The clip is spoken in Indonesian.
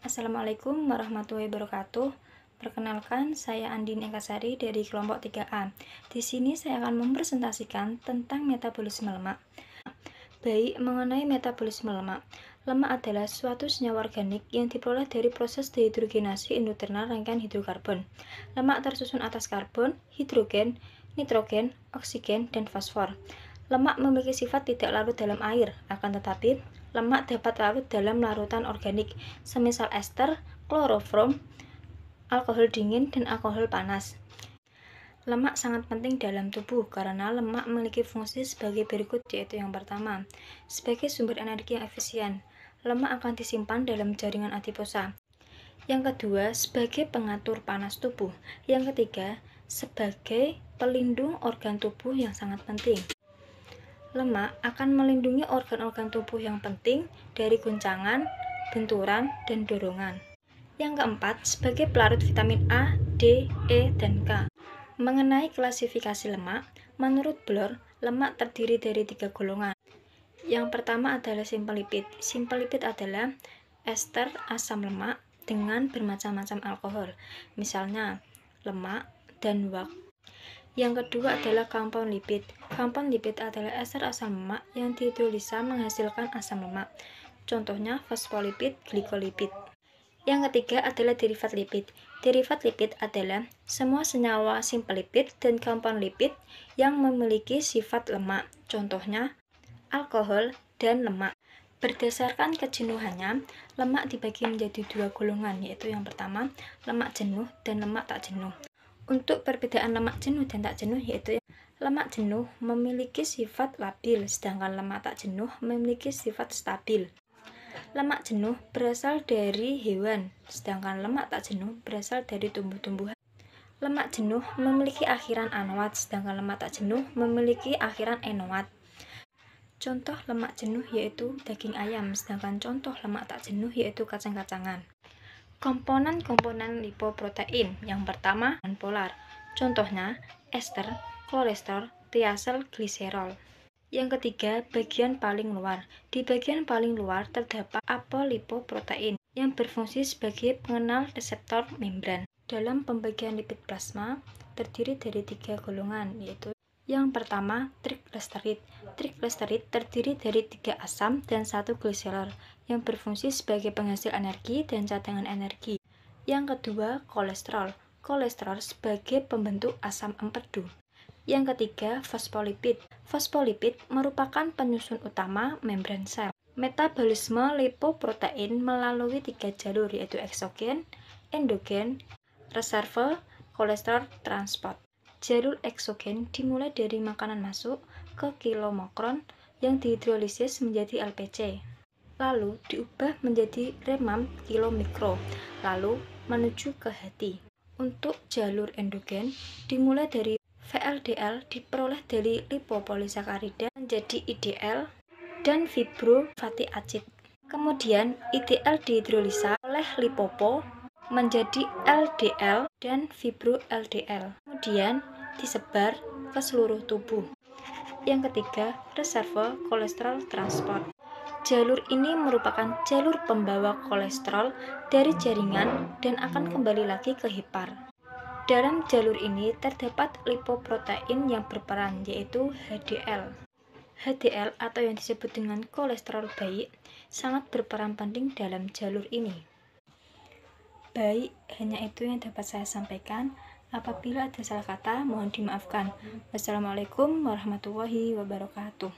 Assalamualaikum warahmatullahi wabarakatuh. Perkenalkan, saya Andin Ekasari dari kelompok 3A. Di sini saya akan mempresentasikan tentang metabolisme lemak. Baik, mengenai metabolisme lemak. Lemak adalah suatu senyawa organik yang diperoleh dari proses dehidrogenasi endoternal rangkaian hidrokarbon. Lemak tersusun atas karbon, hidrogen, nitrogen, oksigen, dan fosfor. Lemak memiliki sifat tidak larut dalam air, akan tetapi lemak dapat larut dalam larutan organik, semisal ester, kloroform, alkohol dingin, dan alkohol panas. Lemak sangat penting dalam tubuh karena lemak memiliki fungsi sebagai berikut, yaitu yang pertama, sebagai sumber energi yang efisien. Lemak akan disimpan dalam jaringan adiposa. Yang kedua, sebagai pengatur panas tubuh. Yang ketiga, sebagai pelindung organ tubuh yang sangat penting. Lemak akan melindungi organ-organ tubuh yang penting dari guncangan, benturan, dan dorongan. Yang keempat, sebagai pelarut vitamin A, D, E, dan K. Mengenai klasifikasi lemak, menurut Bloor, lemak terdiri dari 3 golongan. Yang pertama adalah simple lipid. Simple lipid adalah ester asam lemak dengan bermacam-macam alkohol, misalnya lemak dan wak. Yang kedua adalah compound lipid. Compound lipid adalah ester asam lemak yang dihidrolisa menghasilkan asam lemak. Contohnya fosfolipid, glikolipid. Yang ketiga adalah derivat lipid. Derivat lipid adalah semua senyawa simple lipid dan compound lipid yang memiliki sifat lemak. Contohnya alkohol dan lemak. Berdasarkan kejenuhannya, lemak dibagi menjadi 2 golongan, yaitu yang pertama, lemak jenuh dan lemak tak jenuh. Untuk perbedaan lemak jenuh dan tak jenuh, yaitu lemak jenuh memiliki sifat labil, sedangkan lemak tak jenuh memiliki sifat stabil. Lemak jenuh berasal dari hewan, sedangkan lemak tak jenuh berasal dari tumbuh-tumbuhan. Lemak jenuh memiliki akhiran anoat, sedangkan lemak tak jenuh memiliki akhiran enoat. Contoh lemak jenuh yaitu daging ayam, sedangkan contoh lemak tak jenuh yaitu kacang-kacangan. Komponen-komponen lipoprotein. Yang pertama, polar. Contohnya ester, kolesterol, triacel, gliserol. Yang ketiga, bagian paling luar. Di bagian paling luar terdapat apolipoprotein yang berfungsi sebagai pengenal reseptor membran. Dalam pembagian lipid plasma terdiri dari 3 golongan, yaitu yang pertama, triglycerid. Triglycerid terdiri dari 3 asam dan 1 gliserol yang berfungsi sebagai penghasil energi dan cadangan energi. Yang kedua, kolesterol. Kolesterol sebagai pembentuk asam empedu. Yang ketiga, fosfolipid. Fosfolipid merupakan penyusun utama membran sel. Metabolisme lipoprotein melalui 3 jalur, yaitu eksogen, endogen, reserve, kolesterol transport. Jalur eksogen dimulai dari makanan masuk ke kilomokron yang dihidrolisis menjadi LPC, lalu diubah menjadi remam kilomikro, lalu menuju ke hati. Untuk jalur endogen dimulai dari VLDL diperoleh dari lipopolisakarida menjadi IDL dan fibrofatty acid. Kemudian IDL dihidrolisa oleh lipopo menjadi LDL dan fibro LDL. Kemudian disebar ke seluruh tubuh. Yang ketiga, reserve kolesterol transport. Jalur ini merupakan jalur pembawa kolesterol dari jaringan dan akan kembali lagi ke hepar. Dalam jalur ini terdapat lipoprotein yang berperan, yaitu HDL. HDL atau yang disebut dengan kolesterol baik sangat berperan penting dalam jalur ini. Baik, hanya itu yang dapat saya sampaikan. Apabila ada salah kata, mohon dimaafkan. Wassalamualaikum warahmatullahi wabarakatuh.